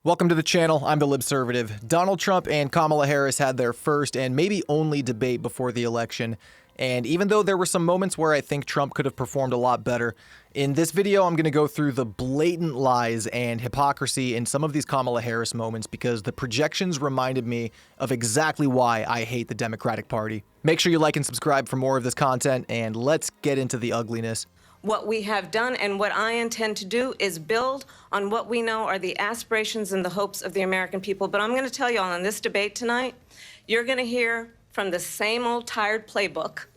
Welcome to the channel. I'm the Libservative. Donald Trump and Kamala Harris had their first and maybe only debate before the election. And even though there were some moments where I think Trump could have performed a lot better, in this video I'm going to go through the blatant lies and hypocrisy in some of these Kamala Harris moments because the projections reminded me of exactly why I hate the Democratic Party. Make sure you like and subscribe for more of this content, and let's get into the ugliness. What we have done and what I intend to do is build on what we know are the aspirations and the hopes of the American people. But I'm going to tell you all in this debate tonight, you're going to hear from the same old tired playbook,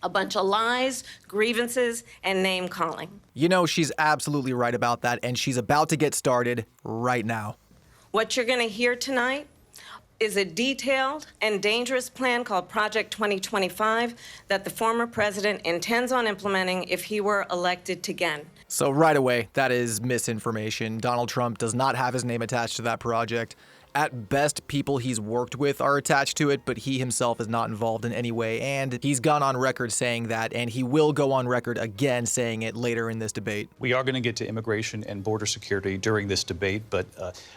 a bunch of lies, grievances, and name-calling. You know, she's absolutely right about that, and she's about to get started right now. What you're going to hear tonight is a detailed and dangerous plan called Project 2025 that the former president intends on implementing if he were elected again. So right away, that is misinformation. Donald Trump does not have his name attached to that project. At best, people he's worked with are attached to it, but he himself is not involved in any way, and he's gone on record saying that, and he will go on record again saying it later in this debate. We are going to get to immigration and border security during this debate, but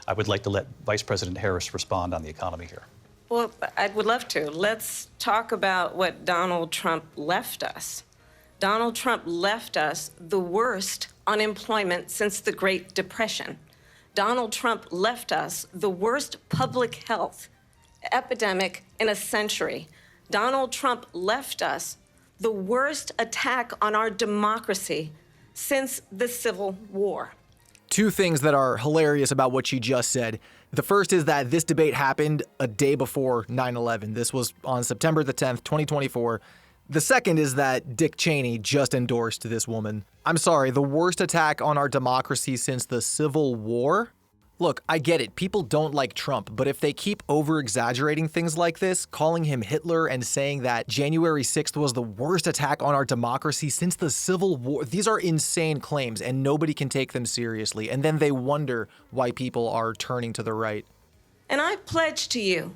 I would like to let Vice President Harris respond on the economy here. Well, I would love to. Let's talk about what Donald Trump left us. Donald Trump left us the worst unemployment since the Great Depression. Donald Trump left us the worst public health epidemic in a century. Donald Trump left us the worst attack on our democracy since the Civil War. Two things that are hilarious about what she just said. The first is that this debate happened a day before 9/11. This was on September the 10th, 2024. The second is that Dick Cheney just endorsed this woman. I'm sorry, the worst attack on our democracy since the Civil War? Look, I get it. People don't like Trump, but if they keep over-exaggerating things like this, calling him Hitler and saying that January 6th was the worst attack on our democracy since the Civil War, these are insane claims and nobody can take them seriously. And then they wonder why people are turning to the right. And I pledge to you,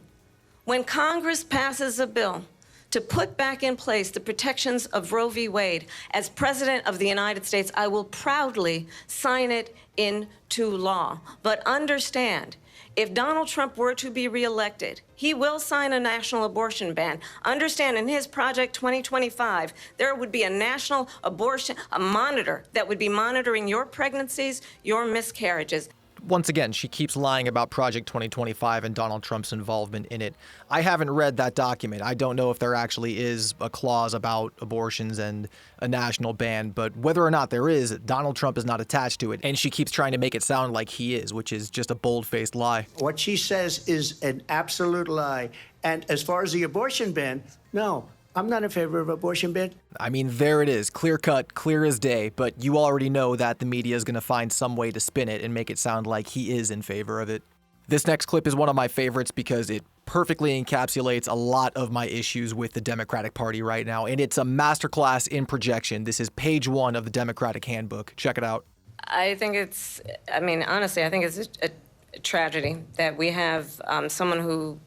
when Congress passes a bill to put back in place the protections of Roe v. Wade, as President of the United States, I will proudly sign it into law. But understand, if Donald Trump were to be reelected, he will sign a national abortion ban. Understand, in his Project 2025, there would be a national abortion, a monitor that would be monitoring your pregnancies, your miscarriages. Once again, she keeps lying about Project 2025 and Donald Trump's involvement in it. I haven't read that document. I don't know if there actually is a clause about abortions and a national ban, but whether or not there is, Donald Trump is not attached to it, and she keeps trying to make it sound like he is, which is just a bold-faced lie. What she says is an absolute lie. And as far as the abortion ban, no. I'm not in favor of abortion ban. I mean, there it is, clear cut, clear as day, but you already know that the media is going to find some way to spin it and make it sound like he is in favor of it. This next clip is one of my favorites because it perfectly encapsulates a lot of my issues with the Democratic Party right now, and it's a masterclass in projection. This is page 1 of the Democratic Handbook. Check it out. I think it's, honestly, I think it's a tragedy that we have someone who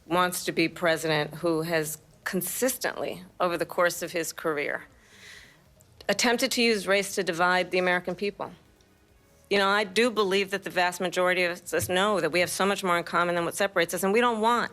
wants to be president who has consistently, over the course of his career, attempted to use race to divide the American people. You know, I do believe that the vast majority of us know that we have so much more in common than what separates us, and we don't want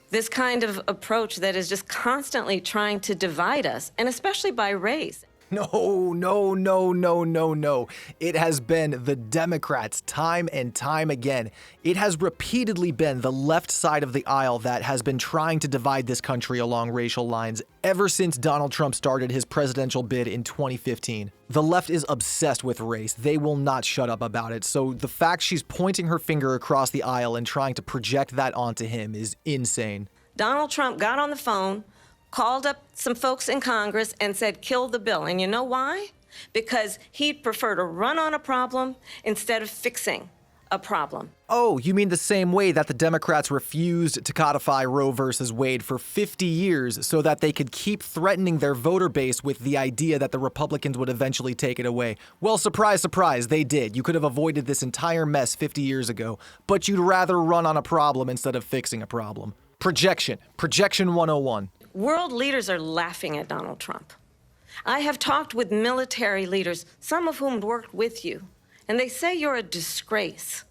this kind of approach that is just constantly trying to divide us, and especially by race. No, no, no, no, no, no. It has been the Democrats time and time again. It has repeatedly been the left side of the aisle that has been trying to divide this country along racial lines ever since Donald Trump started his presidential bid in 2015. The left is obsessed with race. They will not shut up about it. So the fact she's pointing her finger across the aisle and trying to project that onto him is insane. Donald Trump got on the phone, called up some folks in Congress and said, kill the bill. And you know why? Because he'd prefer to run on a problem instead of fixing a problem. Oh, you mean the same way that the Democrats refused to codify Roe versus Wade for 50 years so that they could keep threatening their voter base with the idea that the Republicans would eventually take it away. Well, surprise, surprise, they did. You could have avoided this entire mess 50 years ago, but you'd rather run on a problem instead of fixing a problem. Projection 101. World leaders are laughing at Donald Trump. I have talked with military leaders, some of whom worked with you, and they say you're a disgrace.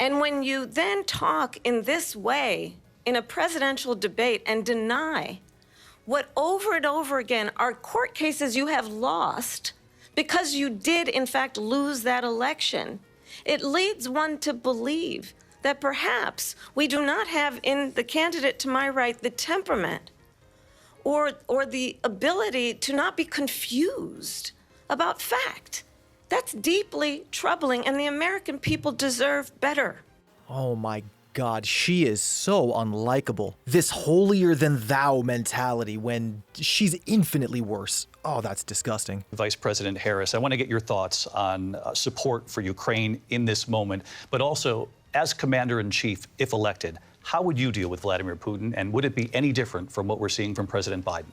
And when you then talk in this way in a presidential debate and deny what over and over again are court cases you have lost because you did, in fact, lose that election, it leads one to believe that perhaps we do not have in the candidate to my right the temperament or the ability to not be confused about fact. That's deeply troubling, and the American people deserve better. Oh my God, she is so unlikable. This holier-than-thou mentality when she's infinitely worse. Oh, that's disgusting. Vice President Harris, I want to get your thoughts on support for Ukraine in this moment, but also as Commander-in-Chief, if elected, how would you deal with Vladimir Putin, and would it be any different from what we're seeing from President Biden?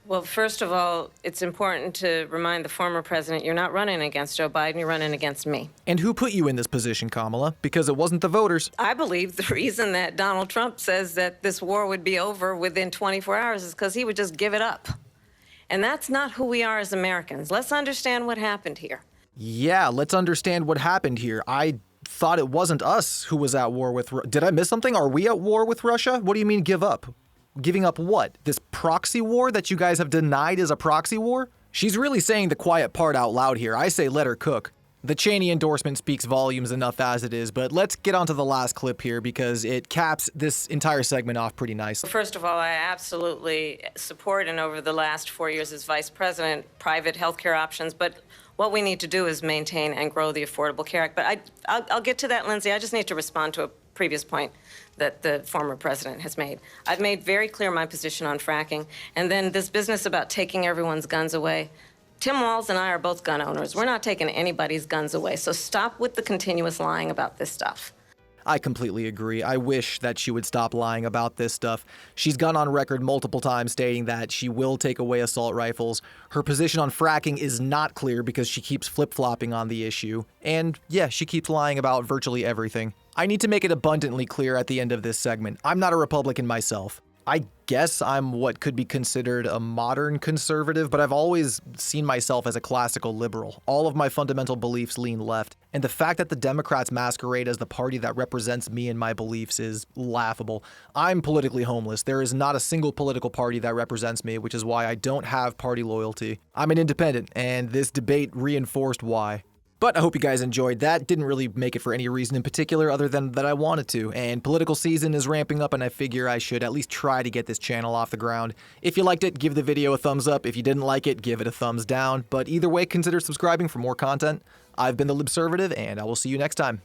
Well, first of all, it's important to remind the former president you're not running against Joe Biden, you're running against me. And who put you in this position, Kamala? Because it wasn't the voters. I believe the reason that Donald Trump says that this war would be over within 24 hours is because he would just give it up. And that's not who we are as Americans. Let's understand what happened here. Yeah, let's understand what happened here. I thought it wasn't us who was at war with Did I miss something? Are we at war with Russia? What do you mean give up? Giving up what? This proxy war that you guys have denied is a proxy war? She's really saying the quiet part out loud here. I say let her cook. The Cheney endorsement speaks volumes enough as it is, but let's get on to the last clip here because it caps this entire segment off pretty nice. First of all, I absolutely support, and over the last 4 years as vice president, private health care options, but what we need to do is maintain and grow the Affordable Care Act. But I'll get to that, Lindsay. I just need to respond to a previous point that the former president has made. I've made very clear my position on fracking, and then this business about taking everyone's guns away. Tim Walz and I are both gun owners. We're not taking anybody's guns away, so stop with the continuous lying about this stuff. I completely agree. I wish that she would stop lying about this stuff. She's gone on record multiple times stating that she will take away assault rifles. Her position on fracking is not clear because she keeps flip-flopping on the issue. And yeah, she keeps lying about virtually everything. I need to make it abundantly clear at the end of this segment. I'm not a Republican myself. I guess I'm what could be considered a modern conservative, but I've always seen myself as a classical liberal. All of my fundamental beliefs lean left, and the fact that the Democrats masquerade as the party that represents me and my beliefs is laughable. I'm politically homeless. There is not a single political party that represents me, which is why I don't have party loyalty. I'm an independent, and this debate reinforced why. But I hope you guys enjoyed that. Didn't really make it for any reason in particular other than that I wanted to. And political season is ramping up and I figure I should at least try to get this channel off the ground. If you liked it, give the video a thumbs up. If you didn't like it, give it a thumbs down. But either way, consider subscribing for more content. I've been the Libservative and I will see you next time.